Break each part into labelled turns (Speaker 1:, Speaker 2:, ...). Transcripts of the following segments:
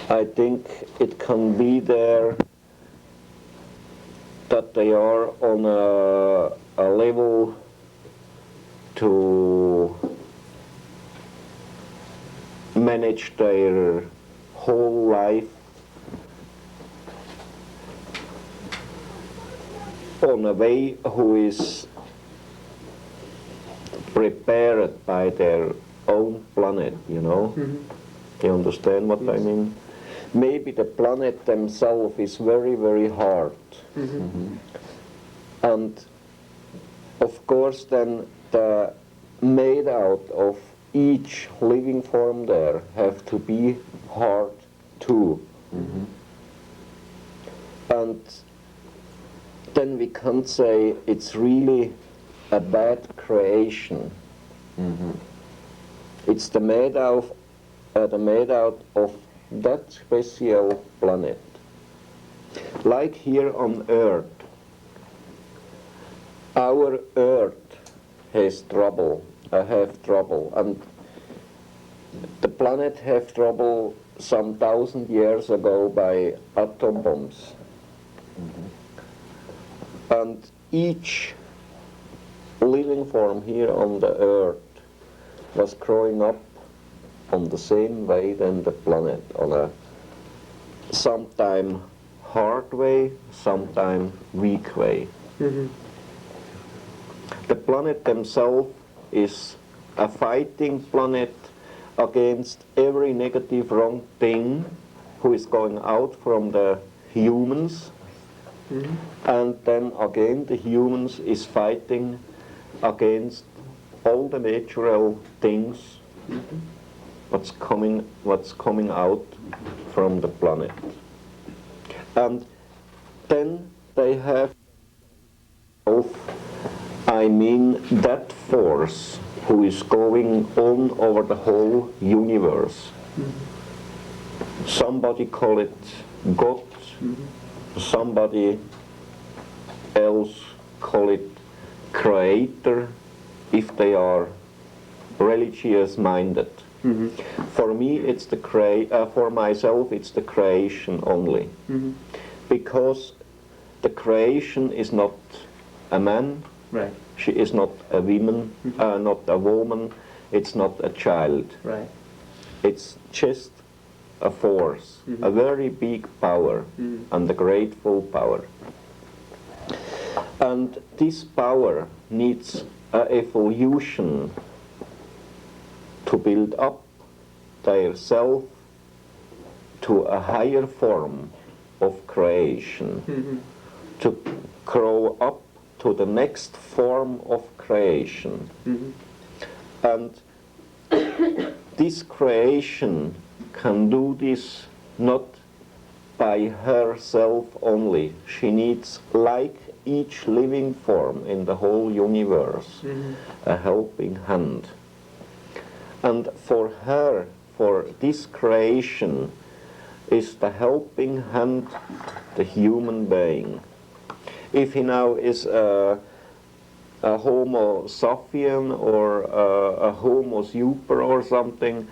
Speaker 1: I think it can be there that they are on a level to manage their whole life on a way who is prepared by their own planet, you know? You understand what I mean? Maybe the planet themselves is very, very hard. And of course then the made out of each living form there have to be hard too. And then we can't say it's really a bad creation. It's the made out of that special planet. Like here on Earth, our Earth has trouble, have trouble, and the planet have trouble some 1,000 years ago by atom bombs. And each living form here on the Earth was growing up on the same way than the planet, on a sometime hard way, sometime weak way. The planet themselves is a fighting planet against every negative wrong thing who is going out from the humans, and then again the humans is fighting against all the natural things what's coming out from the planet. And then they have, I mean, that force who is going on over the whole universe. Somebody call it God, somebody else call it Creator, if they are religious minded. For me, it's the for myself, it's the creation only, because the creation is not a man.
Speaker 2: Right.
Speaker 1: She is not a woman, not a woman. It's not a child.
Speaker 2: Right.
Speaker 1: It's just a force, a very big power, and a grateful power. And this power needs an evolution to build up their self to a higher form of creation, to grow up to the next form of creation. And this creation can do this not by herself only. She needs, like each living form in the whole universe, a helping hand. And for her, for this creation, is the helping hand the human being. If he now is a Homo sapien or a Homo super or something,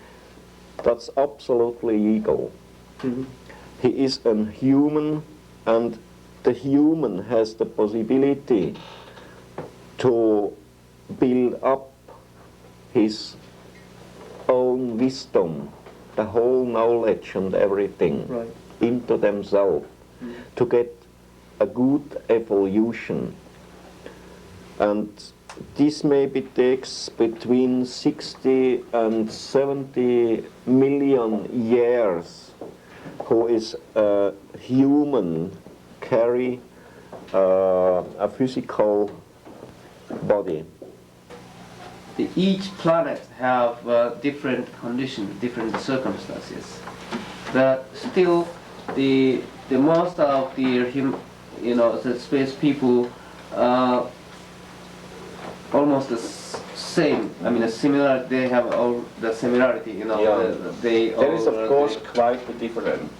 Speaker 1: that's absolutely ego. He is a human, and the human has the possibility to build up his own wisdom, the whole knowledge and everything, into themselves, to get a good evolution. And this maybe takes between 60 and 70 million years, who is a human carry a physical body.
Speaker 2: Each planet have different conditions, different circumstances. But still, the most of the space people almost the same. I mean, similar. They have all the similarity.
Speaker 1: There is of course quite a different.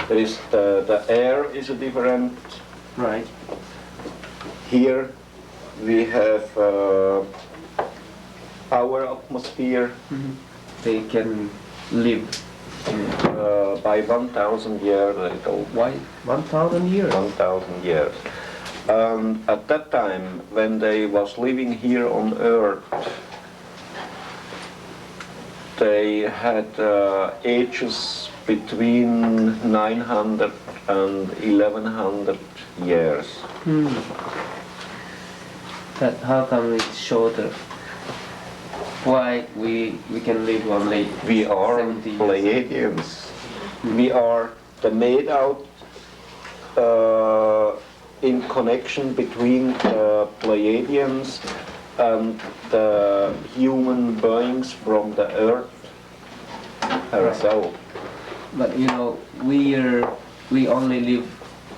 Speaker 1: There is the air is a different.
Speaker 2: Right.
Speaker 1: Here we have our atmosphere.
Speaker 2: They can live.
Speaker 1: by 1,000 years ago.
Speaker 2: Why 1,000 years?
Speaker 1: 1,000 years. At that time, when they was living here on Earth, they had ages between 900 and 1100 years.
Speaker 2: That how come it's shorter? Why we can live only
Speaker 1: We are
Speaker 2: 70 years?
Speaker 1: Pleiadians. We are the made out in connection between the Pleiadians and the human beings from the Earth herself.
Speaker 2: But you know, we only live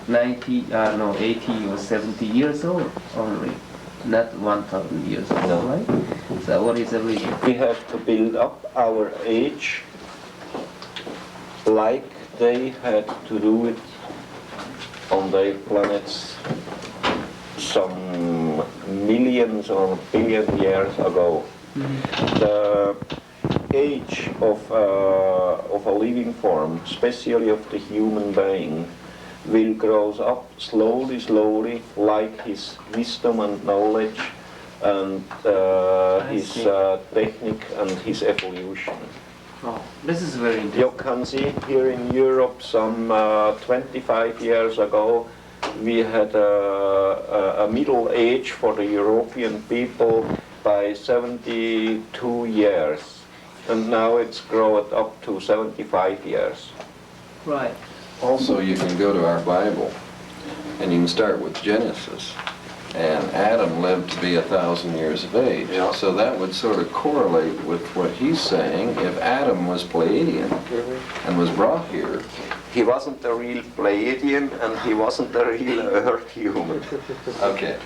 Speaker 2: 80 or 70 years old only, not 1,000 years old,
Speaker 1: No.
Speaker 2: right? So what is the reason?
Speaker 1: We have to build up our age like they had to do it on their planets some millions or billion years ago. The age of a living form, especially of the human being, will grow up slowly, like his wisdom and knowledge and his technique and his evolution.
Speaker 2: Oh, this is very
Speaker 1: You
Speaker 2: interesting.
Speaker 1: can see here in Europe some 25 years ago we had a middle age for the European people by 72 years, and now it's grown up to 75 years.
Speaker 2: Right.
Speaker 3: Also, you can go to our Bible, and you can start with Genesis. And Adam lived to be 1,000 years of age.
Speaker 1: Yeah.
Speaker 3: So that would sort of correlate with what he's saying. If Adam was Pleiadian and was brought here,
Speaker 1: He wasn't a real Pleiadian and he wasn't a real Earth human.
Speaker 3: okay.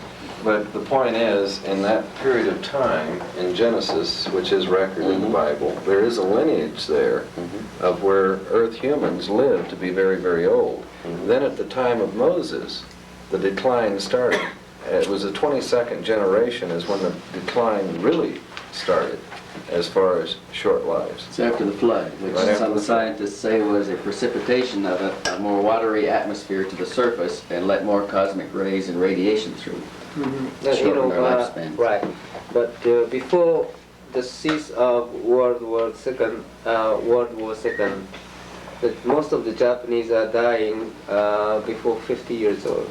Speaker 3: But the point is, in that period of time, in Genesis, which is record in the Bible, there is a lineage there of where Earth humans lived to be very, very old. Then at the time of Moses, the decline started. It was the 22nd generation is when the decline really started, as far as short lives.
Speaker 4: It's after the flood, which
Speaker 3: Right after
Speaker 4: some
Speaker 3: the flood.
Speaker 4: scientists say was a precipitation of a more watery atmosphere to the surface and let more cosmic rays and radiation through. Shorten our lifespan.
Speaker 2: Right. But before the cease of World War II, that most of the Japanese are dying before 50 years old.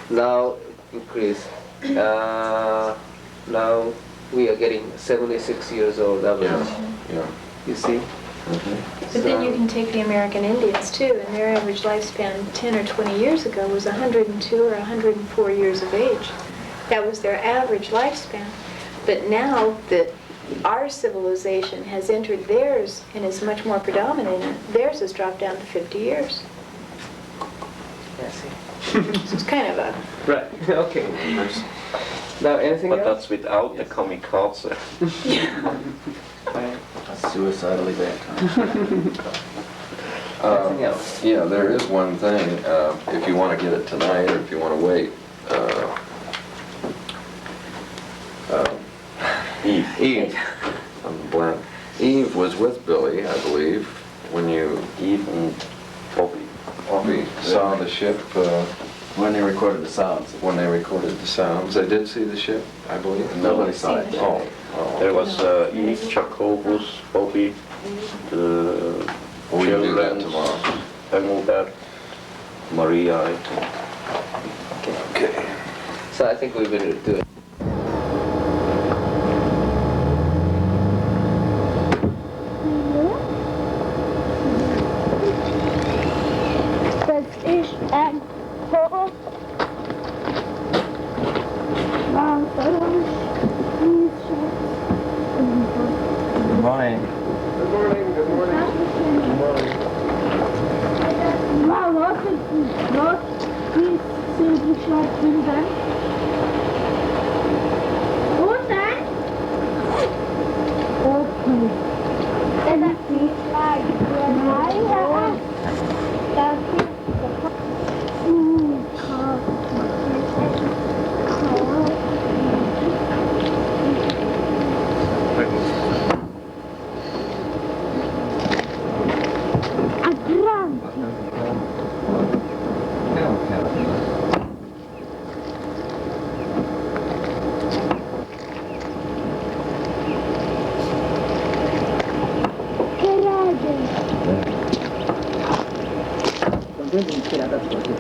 Speaker 2: Now increase. Now we are getting 76 years old average.
Speaker 3: Yeah.
Speaker 2: You see?
Speaker 5: But then you can take the American Indians too, and their average lifespan 10 or 20 years ago was 102 or 104 years of age. That was their average lifespan. But now that our civilization has entered theirs and is much more predominant, theirs has dropped down to 50 years.
Speaker 2: I see.
Speaker 5: So it's kind of a...
Speaker 2: Right. Okay. Now anything
Speaker 1: But
Speaker 2: else?
Speaker 1: that's without the kamikaze.
Speaker 2: Right.
Speaker 4: Suicidally baptized.
Speaker 2: Anything else?
Speaker 3: Yeah, there is one thing, if you want to get it tonight or if you want to wait. Eve. I'm blank. Eve was with Billy, I believe, when you
Speaker 1: Eve and Bobby.
Speaker 3: saw the ship,
Speaker 4: When they recorded the sounds.
Speaker 3: when they recorded the sounds. They did see the ship, I believe?
Speaker 4: Nobody saw it.
Speaker 3: Oh,
Speaker 1: There was Eve, Jacobus, Bobby, the
Speaker 3: we can do that
Speaker 1: children,
Speaker 3: tomorrow.
Speaker 1: Engelbert, Maria, I think.
Speaker 3: Okay.
Speaker 2: So I think we will do it.
Speaker 6: Das ist ein Hof.
Speaker 2: Good morning.
Speaker 6: Was ist los? Wie sind die Schlafkinder? Wo sein? Okay. Das ist die Schlafkinder. Das ist
Speaker 7: レンズにつける当たってますよ。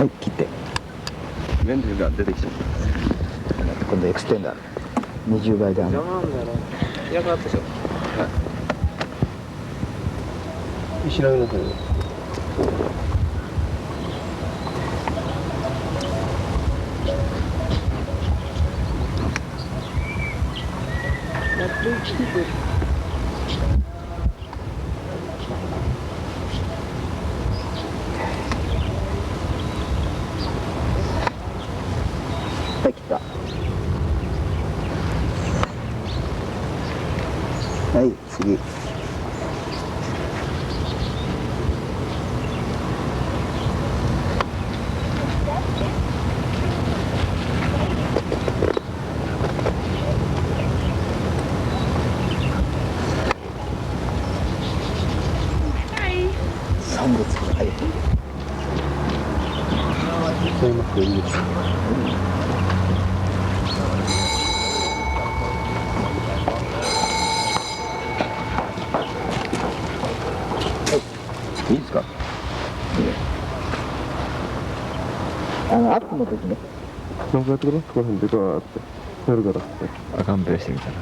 Speaker 8: はい、切って。レンズが出てきちゃった。今度エクステンダー20倍で
Speaker 2: 邪魔なんだよな。いなくなったでしょ。
Speaker 3: 知らなくなったよ。
Speaker 8: はい、切った。はい、次。3列ぐらい。
Speaker 3: 使いますよ、いいですか。
Speaker 8: いいですか。アップの時ね。
Speaker 3: なんかやってくれ、ここら辺でガーってやるからって。
Speaker 8: ガンプレしてみたら。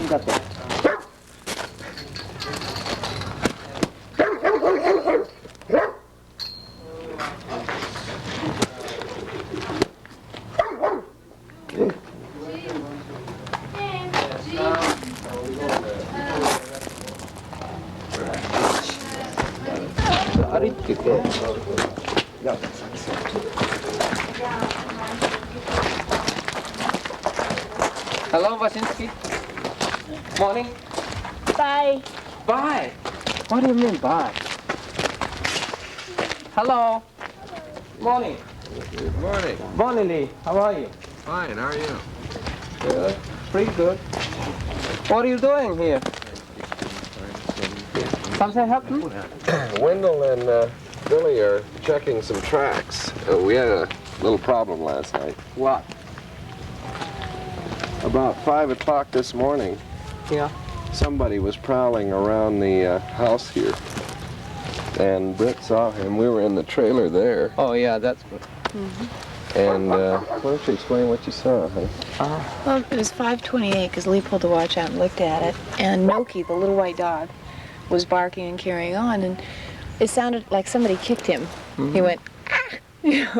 Speaker 7: かった。
Speaker 1: 歩いてて、いや、
Speaker 2: Hello, Wasinski. Morning.
Speaker 6: Bye.
Speaker 2: Bye. What do you mean bye? Hello. Morning.
Speaker 3: Good morning.
Speaker 2: Morning, Lee. How are you?
Speaker 3: Fine, how are you?
Speaker 2: Good. Pretty good. What are you doing here? Something happened?
Speaker 3: Wendell and Billy are checking some tracks. We had a little problem last night.
Speaker 2: What?
Speaker 3: About 5 o'clock this morning,
Speaker 2: Yeah.
Speaker 3: somebody was prowling around the house here. And Britt saw him. We were in the trailer there.
Speaker 2: Oh, yeah, that's good.
Speaker 3: And why don't you explain what you saw, honey?
Speaker 5: Well, it was 5:28 because Lee pulled the watch out and looked at it, and Noki, the little white dog, was barking and carrying on, and it sounded like somebody kicked him. He went, ah!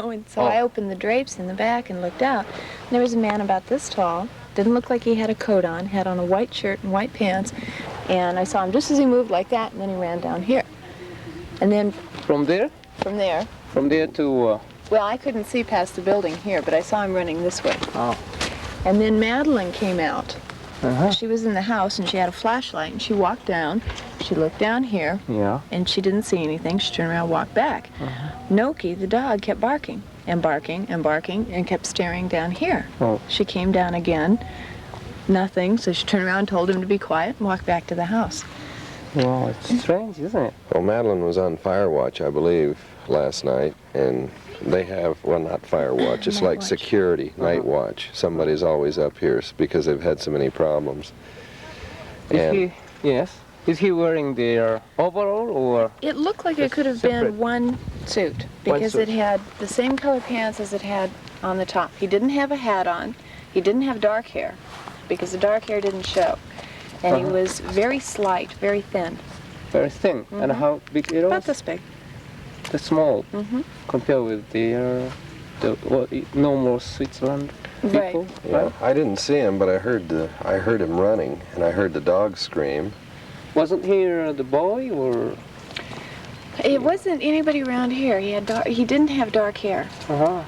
Speaker 5: And so I opened the drapes in the back and looked out. And there was a man about this tall, didn't look like he had a coat on, had on a white shirt and white pants, and I saw him just as he moved like that, and then he ran down here. And then
Speaker 2: From there?
Speaker 5: from there,
Speaker 2: From there to...
Speaker 5: well, I couldn't see past the building here, but I saw him running this way.
Speaker 2: Oh.
Speaker 5: And then Madeline came out.
Speaker 2: Uh-huh.
Speaker 5: She was in the house and she had a flashlight and she walked down. She looked down here
Speaker 2: Yeah.
Speaker 5: and she didn't see anything. She turned around and walked back. Noki, the dog, kept barking and barking and barking and kept staring down here.
Speaker 2: Oh.
Speaker 5: She came down again, nothing, so she turned around and told him to be quiet and walked back to the house.
Speaker 2: Wow, it's strange, isn't it?
Speaker 3: Well, Madeline was on fire watch, I believe, last night, and they have, well, not fire watch, it's
Speaker 5: Night
Speaker 3: like
Speaker 5: watch.
Speaker 3: security, night watch. Somebody's always up here because they've had so many problems. And
Speaker 2: Yes. Is he wearing the overall or...
Speaker 5: It looked like it could have
Speaker 2: Separate.
Speaker 5: been one suit because
Speaker 2: suit.
Speaker 5: it had the same color pants as it had on the top. He didn't have a hat on. He didn't have dark hair because the dark hair didn't show. And he was very slight, very thin,
Speaker 2: very thin? And how big it
Speaker 5: about
Speaker 2: was?
Speaker 5: this big.
Speaker 2: The small, compared with the normal Switzerland
Speaker 5: Right.
Speaker 2: people.
Speaker 3: yeah, I didn't see him, but I heard him running, and I heard the dog scream.
Speaker 2: Wasn't he the boy or?
Speaker 5: It wasn't anybody around here. He didn't have dark hair,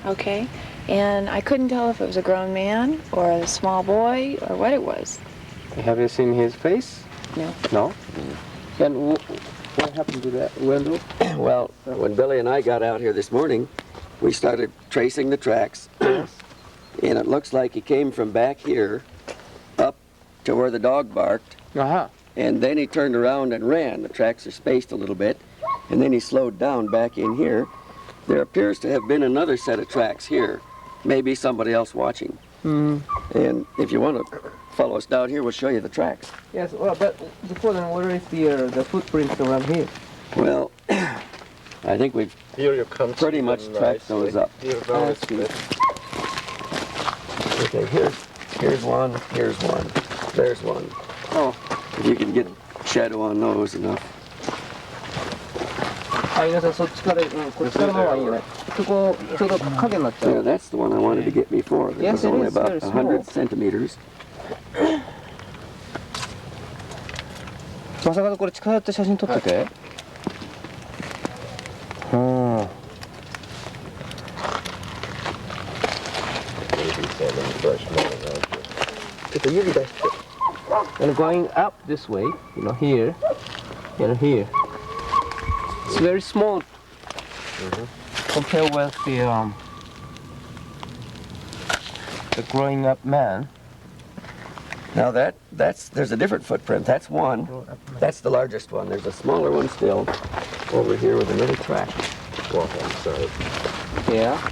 Speaker 5: okay? And I couldn't tell if it was a grown man or a small boy or what it was.
Speaker 2: Have you seen his face?
Speaker 5: No.
Speaker 2: No. And what happened to that, Wendell?
Speaker 9: Well, when Billy and I got out here this morning, we started tracing the tracks. And it looks like he came from back here up to where the dog barked. And then he turned around and ran. The tracks are spaced a little bit. And then he slowed down back in here. There appears to have been another set of tracks here. Maybe somebody else watching. And if you want to follow us down here, we'll show you the tracks.
Speaker 2: Yes. Well, but before then, where is the footprints around here?
Speaker 9: Well, I think we've
Speaker 1: Here you can
Speaker 9: pretty
Speaker 1: see
Speaker 9: much
Speaker 1: them
Speaker 9: tracked
Speaker 1: nicely.
Speaker 9: those up.
Speaker 1: Here, now it's
Speaker 2: see.
Speaker 1: better.
Speaker 9: Okay, here's one, here's one, there's one.
Speaker 2: Oh.
Speaker 9: If you can get shadow on those enough.
Speaker 2: あ、皆さんそっちから、こっちからの方がいいよね。そこちょうど影になっちゃ
Speaker 9: Yeah,
Speaker 2: う。
Speaker 9: that's the one I wanted to get before. It
Speaker 2: Yes,
Speaker 9: was
Speaker 2: it
Speaker 9: only
Speaker 2: is
Speaker 9: about
Speaker 2: very small.
Speaker 9: 100 centimeters.
Speaker 2: まさかこれ近寄って写真撮ってて。And going up this way, here and here. It's very small compared with the growing up man.
Speaker 9: Now there's a different footprint. That's one. That's the largest one. There's a smaller one still over here with another track.
Speaker 3: Walk on the side.
Speaker 2: Yeah.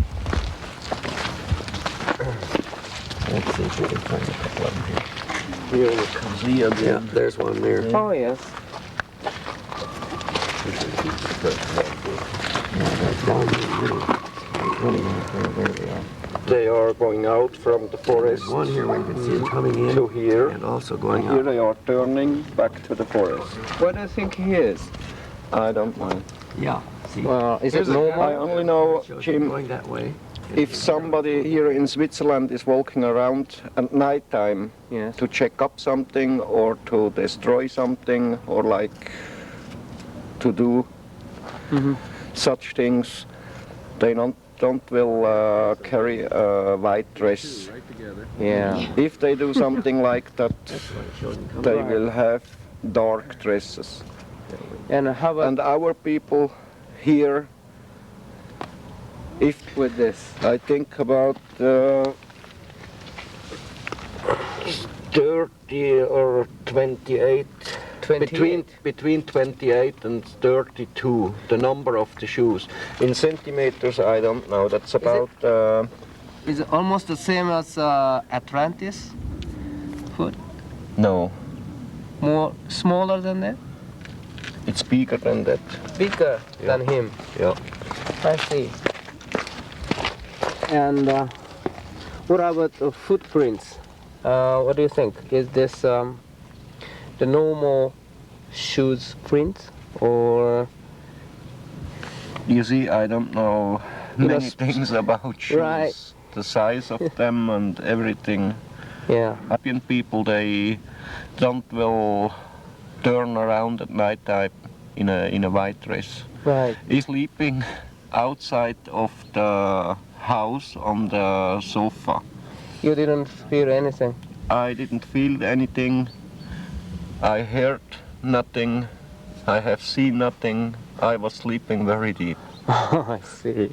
Speaker 9: Let's see if we can find a couple of them here.
Speaker 1: Here you can see again.
Speaker 9: Yeah, there's one there.
Speaker 2: Oh yes.
Speaker 9: Down here, running out there. There they are.
Speaker 1: They are going out from the forest
Speaker 9: There's one here where you can see it coming in
Speaker 1: to here.
Speaker 9: and also going
Speaker 1: Here
Speaker 9: out.
Speaker 1: they are turning back to the forest.
Speaker 2: What do you think he is?
Speaker 1: I don't know.
Speaker 9: Yeah. See,
Speaker 2: Is it
Speaker 1: I
Speaker 2: normal?
Speaker 1: only know,
Speaker 9: shows you
Speaker 1: Jim,
Speaker 9: going that way.
Speaker 1: if somebody here in Switzerland is walking around at night time
Speaker 2: Yes.
Speaker 1: to check up something or to destroy something or like to do such things, they don't will carry a white dress.
Speaker 2: Yeah.
Speaker 1: If they do something like that, they will have dark dresses.
Speaker 2: And how about
Speaker 1: And our people here, if
Speaker 2: with this?
Speaker 1: I think about 30 or 28,
Speaker 2: 28.
Speaker 1: between 28 and 32, the number of the shoes. In centimeters, I don't know. That's about.
Speaker 2: Is it almost the same as Atlantis foot?
Speaker 1: No,
Speaker 2: More smaller than that?
Speaker 1: it's bigger than that.
Speaker 2: Bigger than him.
Speaker 1: Yeah.
Speaker 2: I see. And what about the footprints? What do you think? Is this the normal shoes print, or
Speaker 1: You see, I don't know many things about shoes.
Speaker 2: Right.
Speaker 1: The size of them and everything.
Speaker 2: yeah?
Speaker 1: European people, they don't will turn around at night time in a white dress.
Speaker 2: Right.
Speaker 1: He's sleeping outside of the house on the sofa.
Speaker 2: You didn't feel anything.
Speaker 1: I didn't feel anything. I heard nothing. I have seen nothing. I was sleeping very deep.
Speaker 2: I see.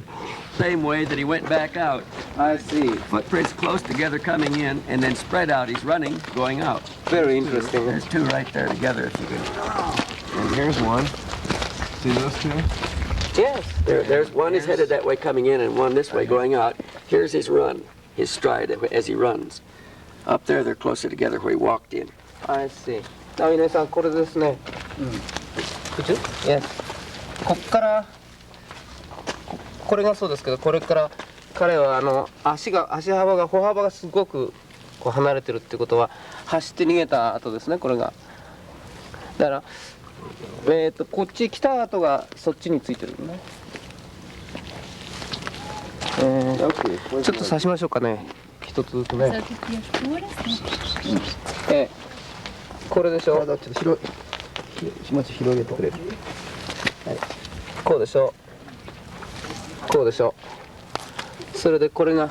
Speaker 9: Same way that he went back out.
Speaker 2: I see.
Speaker 9: Footprints close together coming in, and then spread out. He's running, going out.
Speaker 2: Very interesting.
Speaker 9: There's two right there together, if you can.
Speaker 3: And here's one. See those two?
Speaker 2: Yes.
Speaker 9: There's one is headed that way coming in, and one this way going out. Here's his run, his stride as he runs. Up there, they're closer together where he walked in.
Speaker 2: I see. あ、皆さんこれですね。Yes. こっからこれがそうですけど、これから彼は足幅が歩幅がすごくこう離れてるってことは走って逃げた後ですね、これが。だからこっち来た後がそっちについてるね。ちょっと刺しましょうかね。一つずつね。これでしょ。ちょっと広げてくれる。はい。こうでしょ。こうでしょ。それでこれが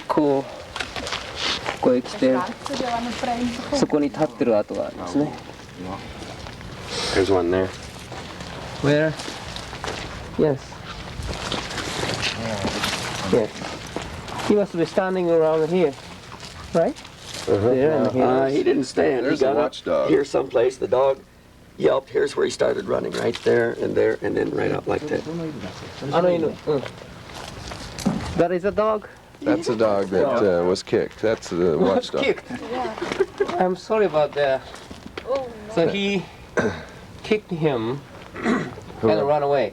Speaker 2: こへ来て、そこに立ってる跡がありますね。
Speaker 3: There's one there.
Speaker 2: Where? Yes. Yes. He must be standing around here, right? There and here.
Speaker 9: He didn't stand.
Speaker 3: There's
Speaker 9: He
Speaker 3: a
Speaker 9: got up
Speaker 3: watchdog.
Speaker 9: here someplace. The dog yelped. Here's where he started running, right there, and then right up like that.
Speaker 2: あの犬。That is a dog.
Speaker 3: That's a dog that was kicked. That's the watchdog.
Speaker 2: Kicked. I'm sorry about that. So he kicked him and ran away.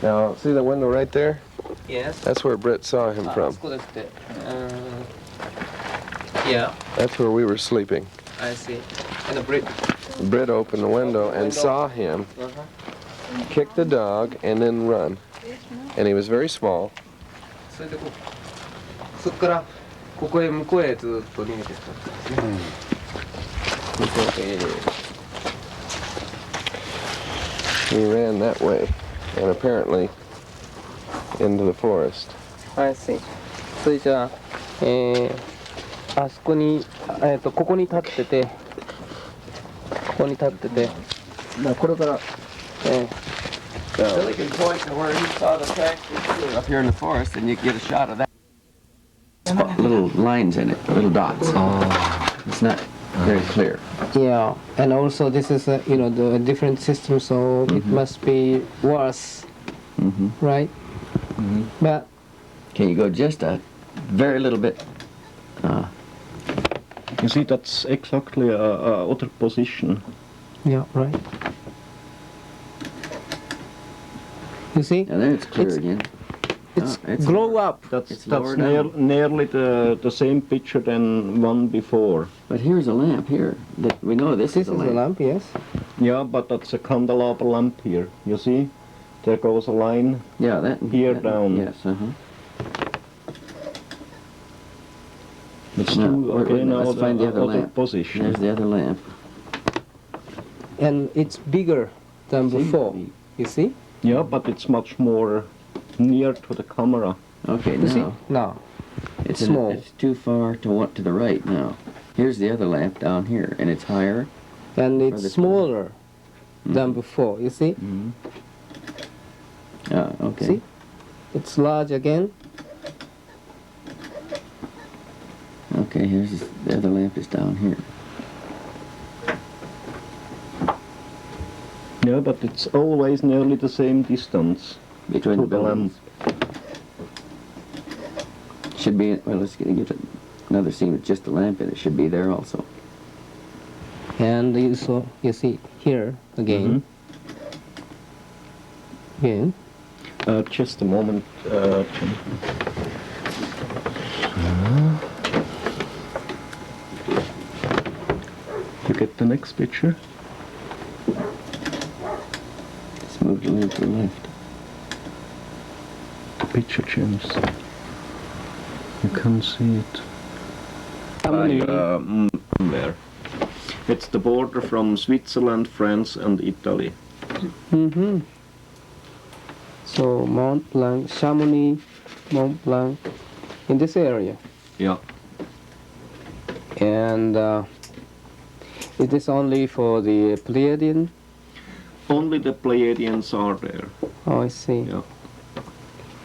Speaker 3: Now, see the window right there?
Speaker 2: Yes.
Speaker 3: That's where Britt saw him from.
Speaker 2: そこですって。Yeah,
Speaker 3: That's where we were sleeping.
Speaker 2: I see. And the brick.
Speaker 3: Britt opened the window and saw him kick the dog and then run. And he was very small.
Speaker 2: それでそこからここへ向こうへずっと逃げてったんですね。
Speaker 3: He ran that way and apparently into the forest.
Speaker 2: I see. それじゃあ、あそこにここに立ってて、ここに立ってて、これから。
Speaker 9: Billy can point to where he saw the tracks up here in the forest, and you get a shot of that. Little lines in it, little dots. Oh, it's not very clear.
Speaker 2: Yeah, and also this is the different system, so it must be worse, right? But
Speaker 9: Can you go just a very little bit?
Speaker 1: You see, that's exactly a other position.
Speaker 2: yeah, right. You see,
Speaker 9: And then it's clear again.
Speaker 2: it's
Speaker 9: it's
Speaker 2: grow up.
Speaker 1: That's
Speaker 9: lower down.
Speaker 1: nearly the same picture than one before.
Speaker 9: But here's a lamp here. We know this
Speaker 2: This
Speaker 9: is a
Speaker 2: is a
Speaker 9: lamp.
Speaker 2: lamp, yes.
Speaker 1: Yeah, but that's a candelabra lamp here. You see, there goes a line.
Speaker 9: Yeah, that.
Speaker 1: Here
Speaker 9: that-
Speaker 1: down.
Speaker 9: Yes.
Speaker 1: It's
Speaker 9: No,
Speaker 1: two
Speaker 9: wait,
Speaker 1: again
Speaker 9: let's find the other lamp.
Speaker 1: position.
Speaker 9: There's the other lamp.
Speaker 2: And it's bigger than
Speaker 9: See?
Speaker 2: before. You see?
Speaker 1: Yeah, but it's much more near to the camera.
Speaker 9: Okay,
Speaker 7: You see?
Speaker 9: now.
Speaker 7: Now, it's
Speaker 9: It's
Speaker 7: small.
Speaker 9: It's too far to the right now. Here's the other lamp down here, and it's higher.
Speaker 7: And
Speaker 9: Or
Speaker 7: it's
Speaker 9: this
Speaker 7: smaller than before, you see?
Speaker 9: Mm-hmm. Ah, okay.
Speaker 7: See? It's large again.
Speaker 9: Okay, the other lamp is down here.
Speaker 1: Yeah, but it's always nearly the same distance.
Speaker 9: Between
Speaker 1: To
Speaker 9: the
Speaker 1: the
Speaker 9: buildings. Should be, well, let's give it another scene with just the lamp in it. Should be there also.
Speaker 7: And you see here again. Again.
Speaker 1: Just a moment, Jim. You get the next picture?
Speaker 9: Let's move a little to the left.
Speaker 1: The picture changes. You can see it. There. It's the border from Switzerland, France, and Italy.
Speaker 7: Mm-hmm. So Mont Blanc, Chamonix, Mont Blanc, in this area.
Speaker 1: Yeah.
Speaker 7: And is this only for the Pleiadian?
Speaker 1: Only the Pleiadians are there.
Speaker 7: Oh, I see.
Speaker 1: Yeah.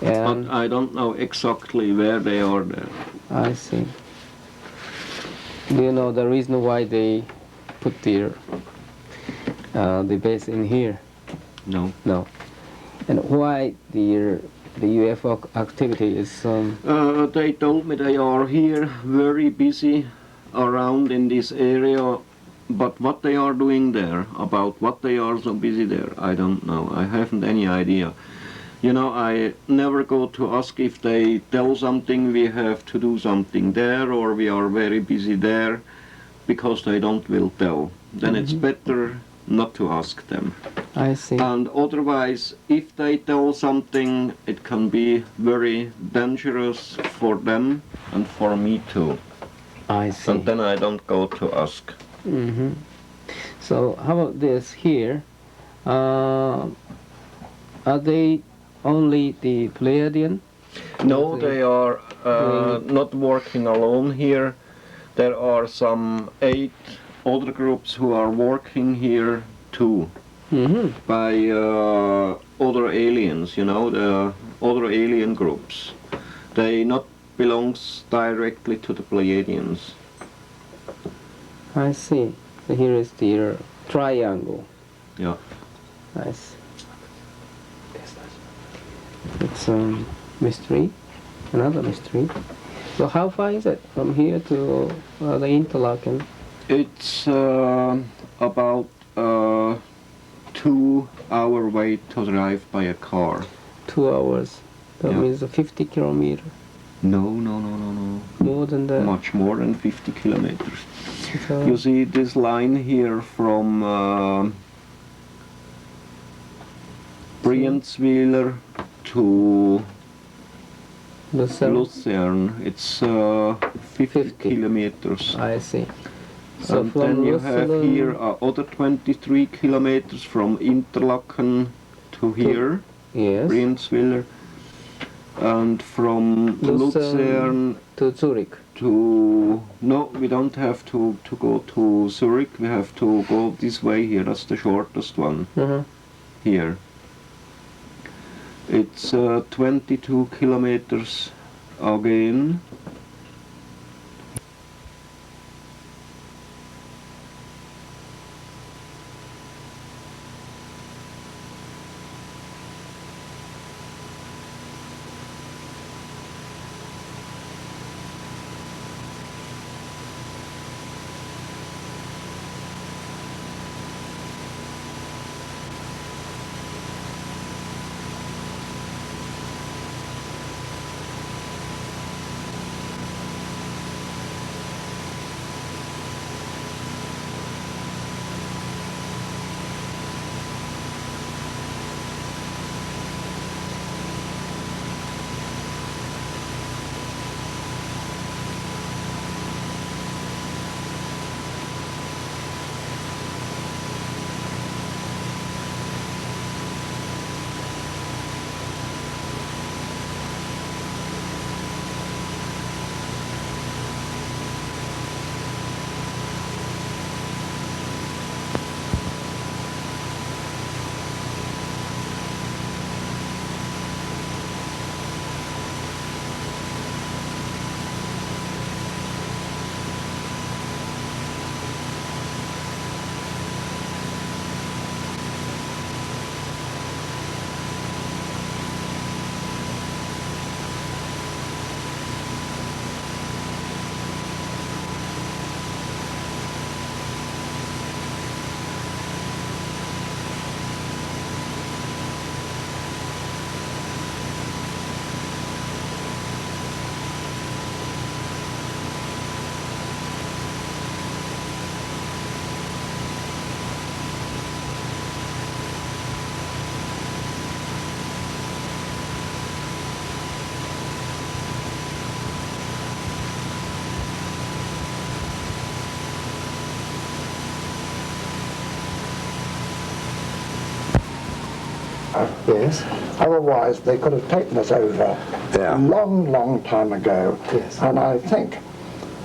Speaker 7: And
Speaker 1: But I don't know exactly where they are there.
Speaker 7: I see. Do you know the reason why they put the base in here?
Speaker 1: No.
Speaker 7: No. And why the UFO activity is
Speaker 1: They told me they are here very busy around in this area, but what they are doing there, about what they are so busy there, I don't know. I haven't any idea. You know, I never go to ask if they tell something we have to do something there or we are very busy there, because they don't will tell. Then it's better not to ask them.
Speaker 7: I see.
Speaker 1: And otherwise, if they tell something, it can be very dangerous for them and for me too.
Speaker 7: I see.
Speaker 1: And then I don't go to ask.
Speaker 7: Mm-hmm. So how about this here? Are they only the Pleiadian?
Speaker 1: No,
Speaker 7: Okay.
Speaker 1: they are not working alone here. There are some 8 other groups who are working here too,
Speaker 7: Mm-hmm.
Speaker 1: by other aliens, you know, the other alien groups. They not belongs directly to the Pleiadians.
Speaker 7: I see. So here is the triangle.
Speaker 1: Yeah.
Speaker 7: Nice. It's mystery, another mystery. So how far is it from here to the Interlaken?
Speaker 1: It's about 2-hour wait to drive by a car.
Speaker 7: 2 hours. That
Speaker 1: Yeah.
Speaker 7: means 50 kilometers.
Speaker 1: No.
Speaker 7: More than that.
Speaker 1: Much more than 50 kilometers.
Speaker 7: So,
Speaker 1: You see this line here from Brienz-Wieler to Lucerne. It's 50 kilometers.
Speaker 7: I see. So
Speaker 1: And
Speaker 7: from
Speaker 1: then you have
Speaker 7: Lucerne
Speaker 1: here other 23 kilometers from Interlaken to here,
Speaker 7: Yes.
Speaker 1: Brienz-Wieler. And from Lucerne
Speaker 7: To Zurich.
Speaker 1: to... No, we don't have to go to Zurich. We have to go this way here. That's the shortest one
Speaker 7: Uh-huh.
Speaker 1: here. It's 22 kilometers again.
Speaker 2: Yes.
Speaker 10: Otherwise, they could have taken us over a long, long time ago.
Speaker 2: Yes.
Speaker 10: And I think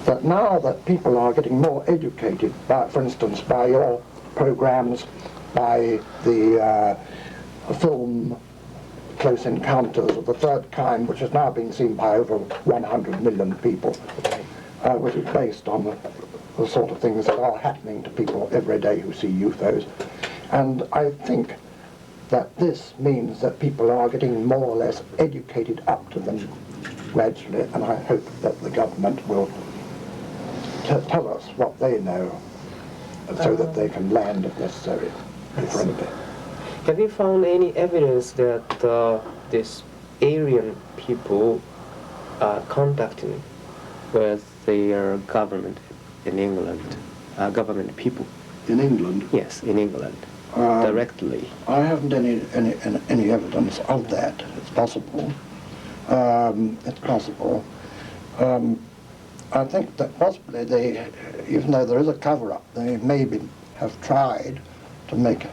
Speaker 10: that now that people are getting more educated, by, for instance, by your programs, by the film Close Encounters of the Third Kind, which is now being seen by over 100 million people, which is based on the sort of things that are happening to people every day who see UFOs. And I think that this means that people are getting more or less educated up to them gradually, and I hope that the government will tell us what they know so that they can land if necessary.
Speaker 2: Have you found any evidence that these alien people are contacting with their government in England, government people?
Speaker 10: In England?
Speaker 2: Yes, in England, directly.
Speaker 10: I haven't any evidence of that. It's possible. It's possible. I think that possibly they, even though there is a cover-up, they maybe have tried to make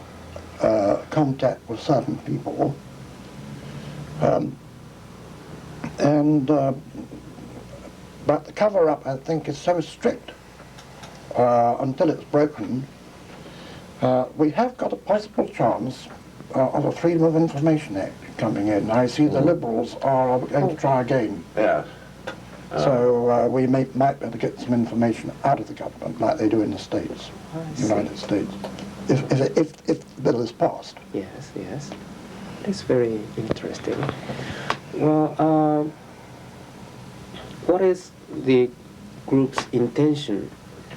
Speaker 10: contact with certain people. But the cover-up, I think, is so strict until it's broken. We have got a possible chance of a Freedom of Information Act coming in. I see the Liberals are going to try again.
Speaker 1: Yes.
Speaker 10: So we might be able to get some information out of the government like they do in the States, United States, if the bill is passed.
Speaker 2: Yes, yes. It's very interesting. Well, what is the group's intention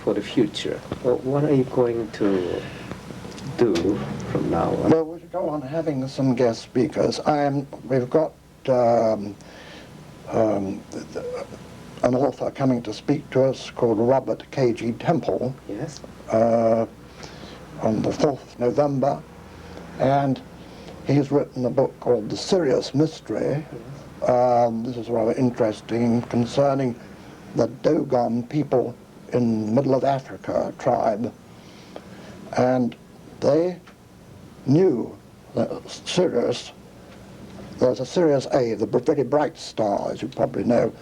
Speaker 2: for the future? What are you going to do from now on?
Speaker 10: Well, we should go on having some guest speakers. We've got an author coming to speak to us called Robert K.G. Temple.
Speaker 2: Yes.
Speaker 10: On the 4th of November, and he's written a book called The Sirius Mystery. This is rather interesting, concerning the Dogon people in the middle of Africa, tribe, and they knew that Sirius, there's a Sirius A, the very bright star, as you probably know,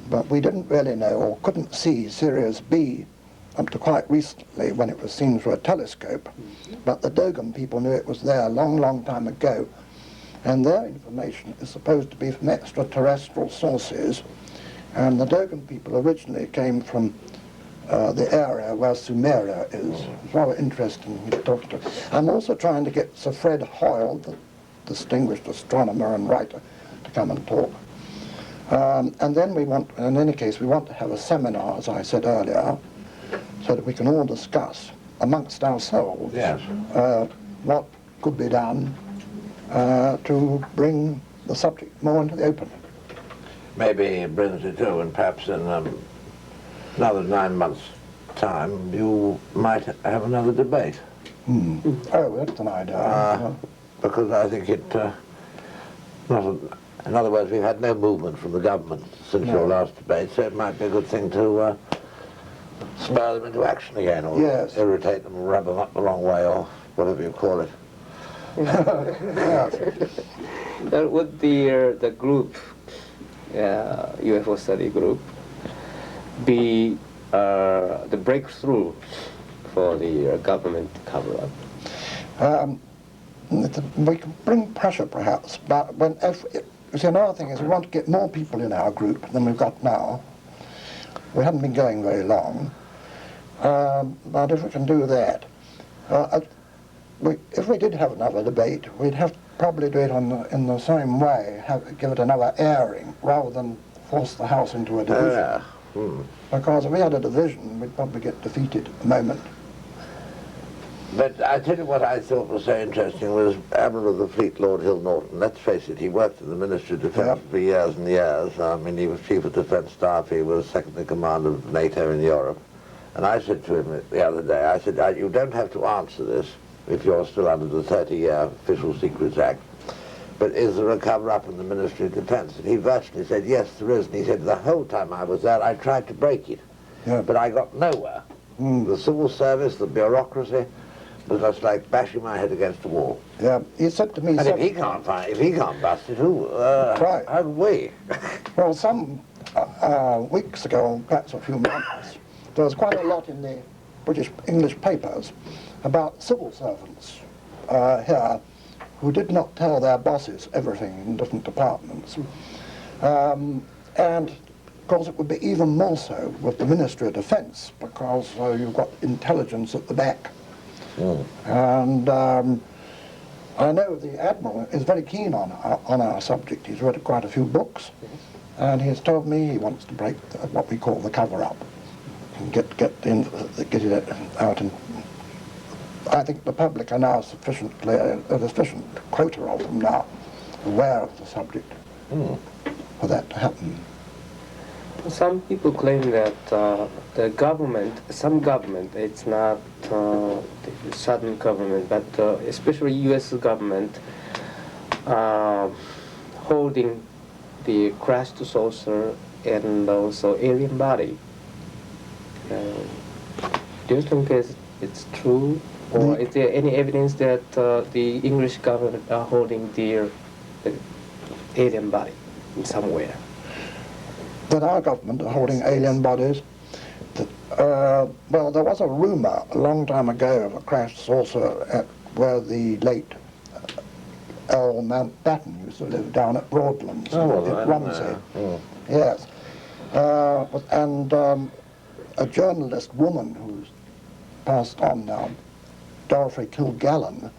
Speaker 10: but we didn't really know or couldn't see Sirius B up to quite recently when it was seen through a telescope. But the Dogon people knew it was there a long, long time ago, and their information is supposed to be from extraterrestrial sources, and the Dogon people originally came from the area where Sumeria is. It's rather interesting to talk to. I'm also trying to get Sir Fred Hoyle, the distinguished astronomer and writer, to come and talk. And then we want, in any case, we want to have a seminar, as I said earlier, so that we can all discuss amongst ourselves what could be done to bring the subject more into the open.
Speaker 1: Maybe brings it to, and perhaps in another 9 months' time, you might have another debate.
Speaker 10: Oh, that's an idea.
Speaker 1: Because I think it, in other words, we've had no movement from the government since your last debate, so it might be a good thing to spur them into action again, or irritate them, rub them up the wrong way, or whatever you call it.
Speaker 2: Would the group, UFO study group, be the breakthrough for the government cover-up?
Speaker 10: We can bring pressure, perhaps, but you see, another thing is we want to get more people in our group than we've got now. We haven't been going very long, but if we can do that, if we did have another debate, we'd have to probably do it in the same way, give it another airing, rather than force the House into a division. Because if we had a division, we'd probably get defeated at the moment.
Speaker 1: But I tell you what I thought was so interesting was Admiral of the Fleet, Lord Hill Norton. Let's face it, he worked in the Ministry of Defence for years and years. I mean, he was Chief of Defence Staff, he was second in command of NATO in Europe. And I said to him the other day, I said, you don't have to answer this if you're still under the 30-year Official Secrets Act. But is there a cover-up in the Ministry of Defence? And he virtually said, yes, there is. And he said, the whole time I was there, I tried to break it. But I got nowhere. The civil service, the bureaucracy,
Speaker 11: was just like bashing my head against the wall.
Speaker 10: Yeah, he said to me...
Speaker 11: And if he can't bust it, who?
Speaker 10: Right.
Speaker 11: How can we?
Speaker 10: Well, some weeks ago, perhaps a few months, there was quite a lot in the British English papers about civil servants here who did not tell their bosses everything in different departments. And of course it would be even more so with the Ministry of Defence, because you've got intelligence at the back. And I know the Admiral is very keen on our subject. He's read quite a few books, and he's told me he wants to break what we call the cover-up and get it out. And I think the public are now sufficiently, a sufficient quota of them now, aware of the subject for that to happen.
Speaker 12: Some people claim that the government, some government, it's not the southern government, but especially U.S. government, holding the crashed saucer and also alien body. Do you think it's true, or is there any evidence that the English government are holding the alien body somewhere?
Speaker 10: That our government are holding alien bodies. Well, there was a rumour a long time ago of a crashed saucer at where the late Earl Mountbatten used to live down at Broadlands in Romsey. Yes. And a journalist woman who's passed on now, Dorothy Kilgallen,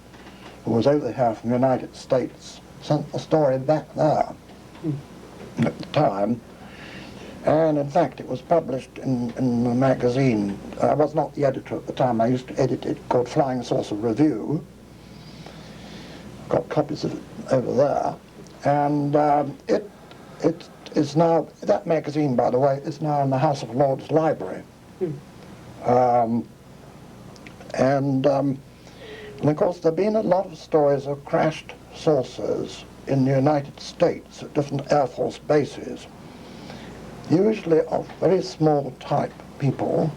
Speaker 10: who was over here from the United States, sent the story back there at the time. And in fact, it was published in a magazine. I was not the editor at the time. I used to edit it, called Flying Saucer Review. Got copies of it over there. And it is now, that magazine, by the way, is now in the House of Lords Library. And of course, there have been a lot of stories of crashed saucers in the United States at different Air Force bases, usually of very small type people,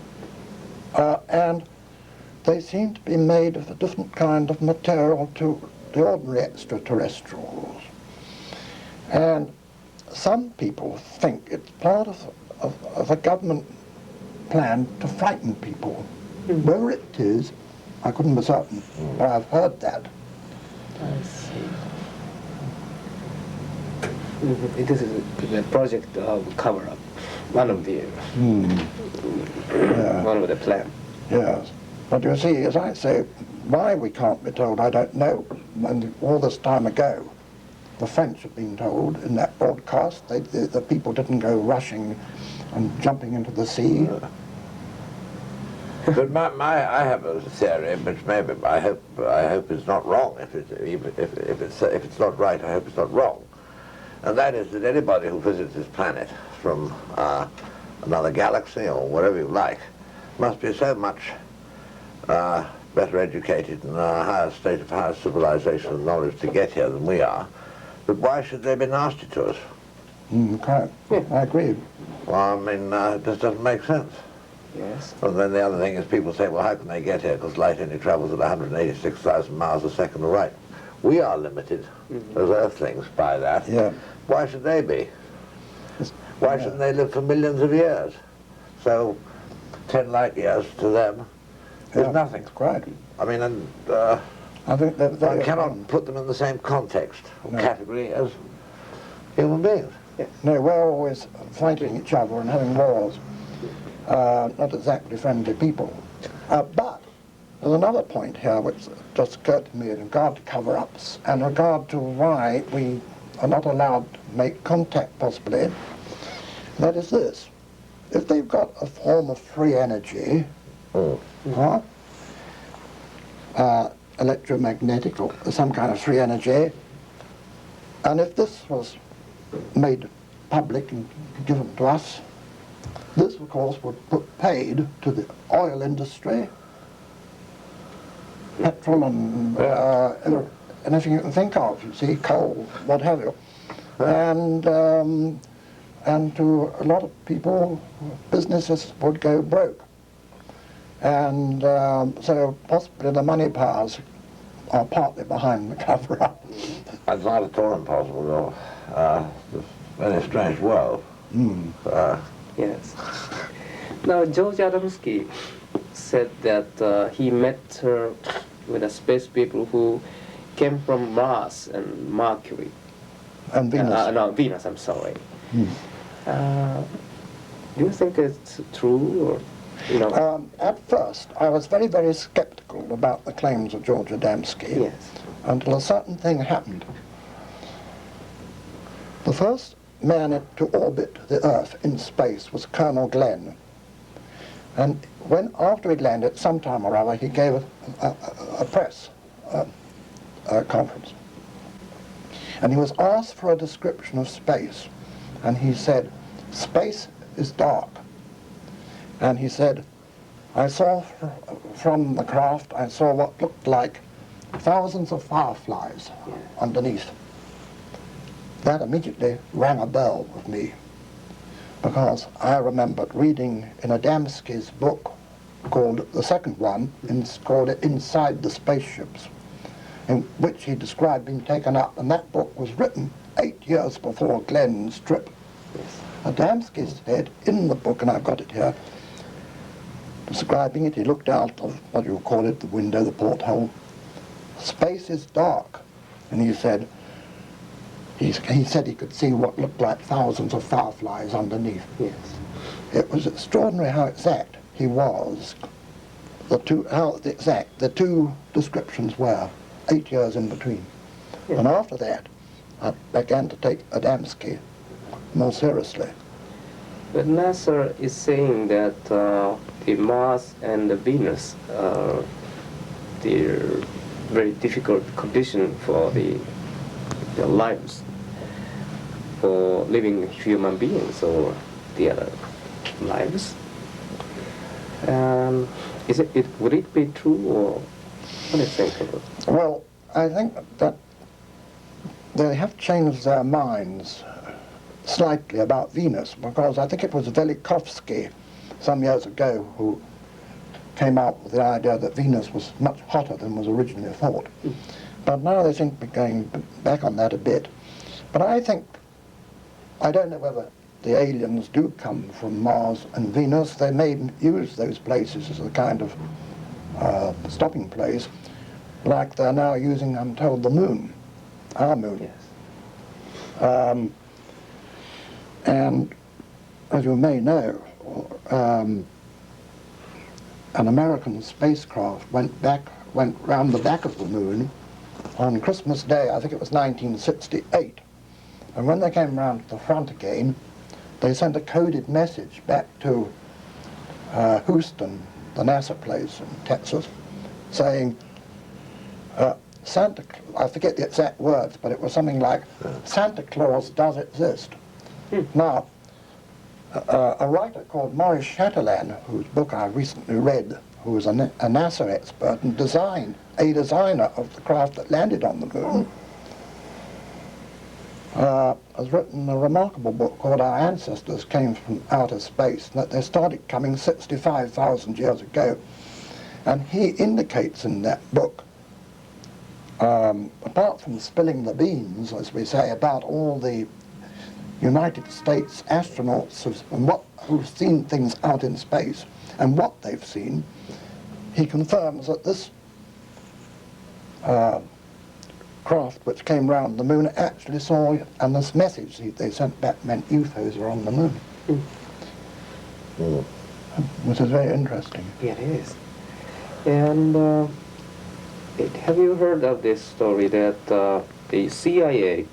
Speaker 10: and they seem to be made of a different kind of material to the ordinary extraterrestrials. And some people think it's part of a government plan to frighten people. Whether it is, I couldn't be certain, but I've heard that.
Speaker 12: I see. It is the project cover-up, one of the one of the plan.
Speaker 10: Yes, but you see, as I say, why we can't be told, I don't know. And all this time ago, the French have been told in that broadcast. The people didn't go rushing and jumping into the sea.
Speaker 11: But I have a theory, which maybe I hope is not wrong. If it's not right, I hope it's not wrong. And that is that anybody who visits this planet from another galaxy or whatever you like must be so much better educated and a higher state of higher civilization and knowledge to get here than we are. But why should they be nasty to us?
Speaker 10: Correct. I agree.
Speaker 11: Well, I mean, it just doesn't make sense.
Speaker 12: Yes.
Speaker 11: And then the other thing is people say, well, how can they get here? Because light only travels at 186,000 miles a second, all right. We are limited as Earthlings by that.
Speaker 10: Yeah.
Speaker 11: Why should they be? Why shouldn't they live for millions of years? So 10 light years to them is nothing.
Speaker 10: Right.
Speaker 11: I mean, and
Speaker 10: I think that
Speaker 11: I cannot put them in the same context or category as human beings.
Speaker 10: No, we're always fighting each other and having wars. Not exactly friendly people. But there's another point here which just occurred to me in regard to cover-ups and in regard to why we are not allowed to make contact possibly. That is this. If they've got a form of free energy, electromagnetic or some kind of free energy, and if this was made public and given to us, this of course would put paid to the oil industry, petrol and anything you can think of, you see, coal, what have you, and to a lot of people, businesses would go broke. And so possibly the money powers are partly behind the cover-up.
Speaker 11: That's not at all impossible, though. It's a very strange world.
Speaker 12: Yes. Now, George Adamski said that he met with the space people who came from Mars and Mercury.
Speaker 10: And Venus.
Speaker 12: No, Venus, I'm sorry. Do you think it's true, or, you know?
Speaker 10: At first, I was very, very skeptical about the claims of George Adamski.
Speaker 12: Yes.
Speaker 10: Until a certain thing happened. The first man to orbit the Earth in space was Colonel Glenn. And after he'd landed, sometime or other, he gave a press conference. And he was asked for a description of space. And he said, space is dark. And he said, I saw from the craft, I saw what looked like thousands of fireflies underneath. That immediately rang a bell with me, because I remembered reading in Adamski's book called, the second one, called Inside the Spaceships, in which he described being taken up, and that book was written 8 years before Glenn's trip. Adamski said in the book, and I've got it here, describing it, he looked out of, what you call it, the window, the porthole. Space is dark. And he said he could see what looked like thousands of fireflies underneath.
Speaker 12: Yes.
Speaker 10: It was extraordinary how exact he was. The two descriptions were 8 years in between.
Speaker 12: Yeah.
Speaker 10: And after that, I began to take Adamski more seriously.
Speaker 12: But NASA is saying that the Mars and the Venus are very difficult condition for the lives, for living human beings or the other lives. Would it be true, or what do you think of it?
Speaker 10: Well, I think that they have changed their minds slightly about Venus, because I think it was Velikovsky some years ago who came out with the idea that Venus was much hotter than was originally thought. But now they seem to be going back on that a bit. But I don't know whether the aliens do come from Mars and Venus. They may use those places as a kind of stopping place, like they're now using, I'm told, the moon, our moon.
Speaker 12: Yes.
Speaker 10: And as you may know, an American spacecraft went round the back of the moon on Christmas Day, I think it was 1968. And when they came round to the front again, they sent a coded message back to Houston, the NASA place in Texas, saying, I forget the exact words, but it was something like, Santa Claus does exist. Now, a writer called Maurice Chatelain, whose book I recently read, who was a NASA expert and a designer of the craft that landed on the moon, has written a remarkable book called Our Ancestors Came from Outer Space, that they started coming 65,000 years ago. And he indicates in that book, apart from spilling the beans, as we say, about all the United States astronauts who've seen things out in space and what they've seen, he confirms that this craft which came round the moon actually saw, and this message they sent back meant UFOs were on the moon. Which is very interesting.
Speaker 12: Yeah, it is. And have you heard of this story that the CIA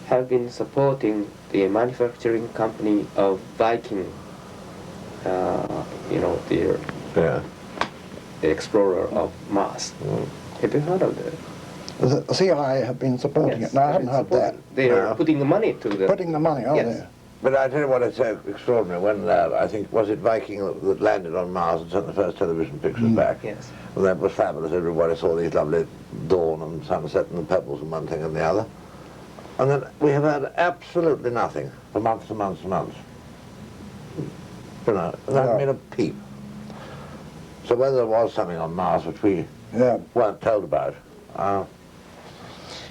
Speaker 12: have been supporting the manufacturing company of Viking, the explorer of Mars? Have you heard of that?
Speaker 10: The CIA have been supporting it. No, I haven't heard that.
Speaker 12: They are putting the money to the...
Speaker 10: Putting the money, are they?
Speaker 11: But I tell you what, it's so extraordinary. When, I think, was it Viking that landed on Mars and sent the first television pictures back?
Speaker 12: Yes.
Speaker 11: Well, that was fabulous. Everybody saw these lovely dawn and sunset and the pebbles and one thing and the other. And then we have had absolutely nothing for months and months and months. You know, and I haven't been a peep. So whether there was something on Mars which we weren't told about.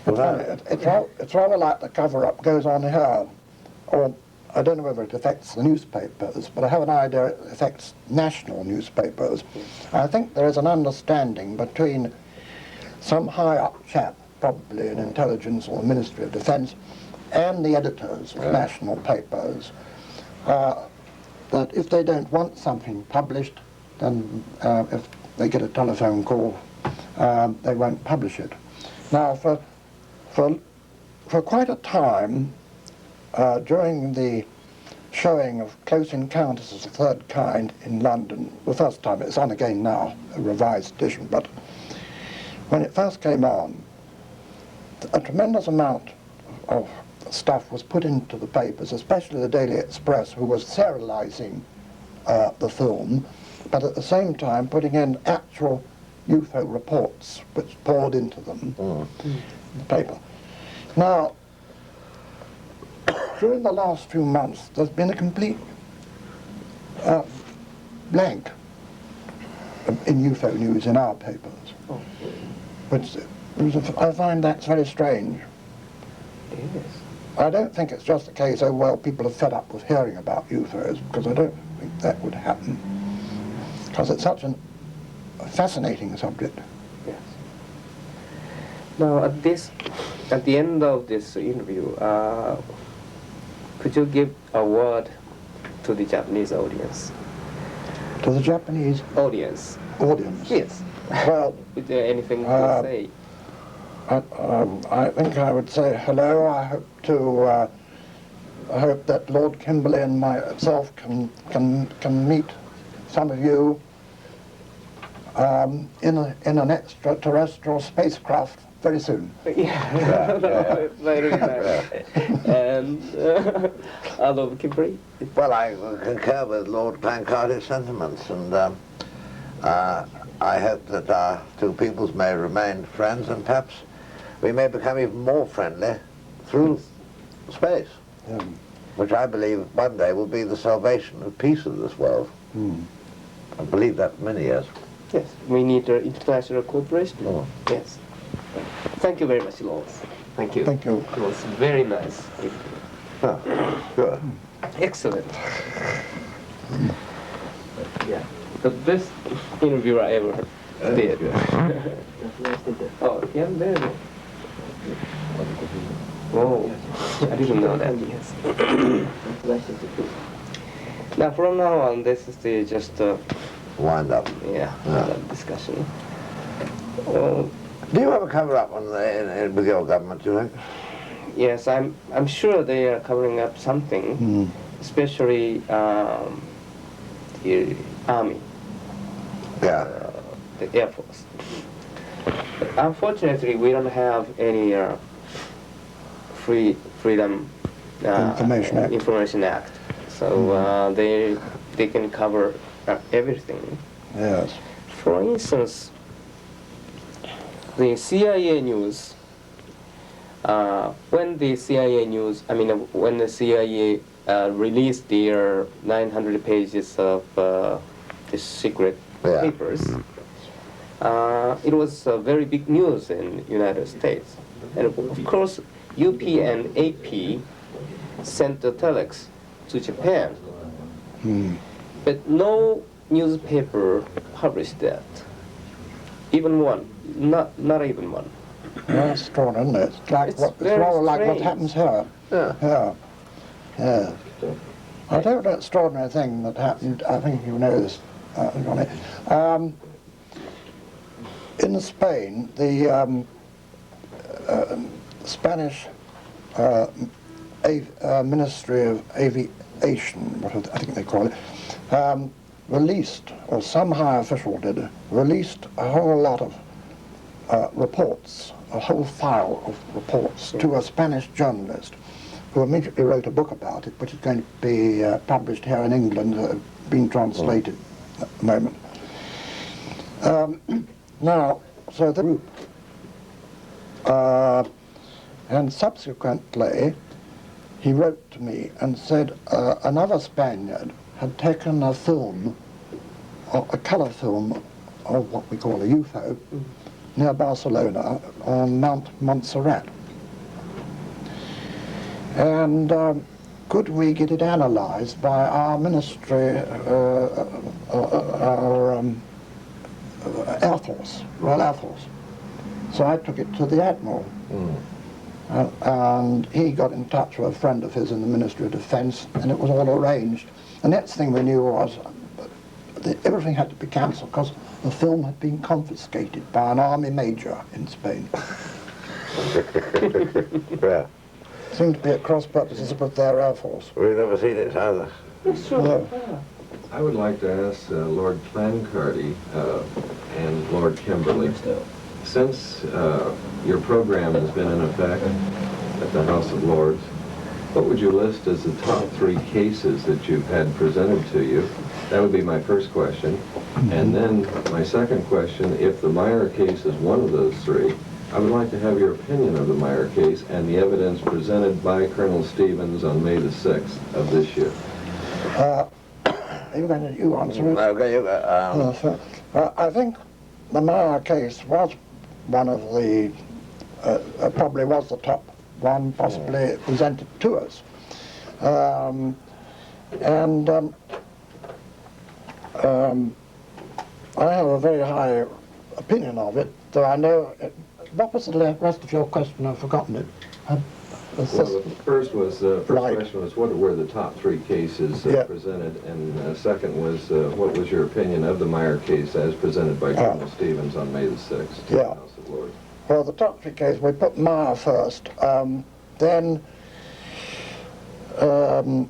Speaker 10: It's rather like the cover-up goes on here, or I don't know whether it affects the newspapers, but I have an idea it affects national newspapers. I think there is an understanding between some high-up chap, probably in intelligence or the Ministry of Defence, and the editors of national papers, that if they don't want something published, then if they get a telephone call, they won't publish it. Now, for quite a time, during the showing of Close Encounters of the Third Kind in London, the first time, it's on again now, a revised edition, but when it first came on, a tremendous amount of stuff was put into the papers, especially the Daily Express, who was serializing the film, but at the same time putting in actual UFO reports which poured into them, the paper. Now, during the last few months, there's been a complete blank in UFO news in our papers. Which I find that's very strange.
Speaker 12: Yes.
Speaker 10: I don't think it's just a case, oh well, people are fed up with hearing about UFOs, because I don't think that would happen. Because it's such a fascinating subject.
Speaker 12: Yes. Now, at the end of this interview, could you give a word to the Japanese audience?
Speaker 10: To the Japanese
Speaker 12: audience? Yes.
Speaker 10: Well,
Speaker 12: is there anything to say?
Speaker 10: I think I would say hello. I hope that Lord Kimberley and myself can meet some of you in an extraterrestrial spacecraft very soon.
Speaker 12: Very nice. And Lord Kimberley?
Speaker 11: Well, I concur with Lord Clancarty's sentiments, and I hope that our two peoples may remain friends, and perhaps we may become even more friendly through space, which I believe one day will be the salvation of peace of this world. I believe that for many years.
Speaker 12: Yes, we need international cooperation. Yes. Thank you very much, Lord. Thank you.
Speaker 10: Thank you.
Speaker 12: It was very nice.
Speaker 11: Good.
Speaker 12: Excellent. Yeah, the best interview I ever did. Oh, yeah, very good. Oh, I didn't know that. Yes. Now, from now on, this is just
Speaker 11: wind up.
Speaker 12: Yeah, wind up discussion.
Speaker 11: Do you ever cover up on with your government, do you think?
Speaker 12: Yes, I'm sure they are covering up something, especially the Army, the Air Force. But unfortunately, we don't have any Freedom Information Act, so they can cover everything.
Speaker 10: Yes.
Speaker 12: For instance, the CIA news. When the CIA released their 900 pages of the secret papers, it was very big news in the United States. And of course, UP and AP sent the telex to Japan. But no newspaper published that. Even one. Not even one.
Speaker 10: That's strong, isn't it? It's rather like what happens here. Yeah. I don't know, extraordinary thing that happened, I think you know this, Johnny. In Spain, the Spanish Ministry of Aviation, what I think they call it, released, or some high official did, released a whole lot of reports, a whole file of reports to a Spanish journalist who immediately wrote a book about it, which is going to be published here in England, being translated at the moment. Now, so the group, and subsequently he wrote to me and said another Spaniard had taken a film a colour film of what we call a UFO near Barcelona on Mount Montserrat. And could we get it analysed by our ministry, our Air Force, Royal Air Force? So I took it to the Admiral. And he got in touch with a friend of his in the Ministry of Defence, and it was all arranged. The next thing we knew was everything had to be cancelled because the film had been confiscated by an army major in Spain.
Speaker 11: Yeah.
Speaker 10: Seemed to be at cross purposes with their Air Force.
Speaker 11: We've never seen it either.
Speaker 10: No.
Speaker 3: I would like to ask Lord Clancarty and Lord Kimberley, since your program has been in effect at the House of Lords, what would you list as the top 3 cases that you've had presented to you? That would be my first question. And then my second question, if the Meyer case is one of those 3, I would like to have your opinion of the Meyer case and the evidence presented by Colonel Stevens on May the 6th of this year.
Speaker 10: You answer it?
Speaker 11: Okay, you go.
Speaker 10: I think the Meyer case was one of the, probably was the top one possibly presented to us. I have a very high opinion of it, though I know, what was the rest of your question? I've forgotten it.
Speaker 3: Well, the first question was what were the top 3 cases presented, and second was what was your opinion of the Meyer case as presented by Colonel Stevens on May the 6th to the House of Lords?
Speaker 10: Well, the top 3 cases, we put Meyer first, then
Speaker 11: the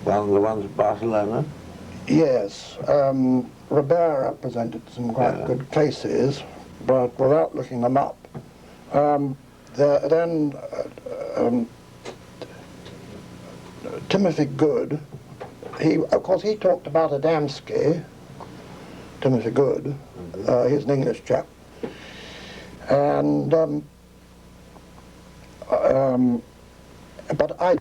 Speaker 11: ones in Barcelona?
Speaker 10: Yes, Ribera presented some quite good cases, but without looking them up. Timothy Good, of course he talked about Adamski, Timothy Good, he's an English chap, and but I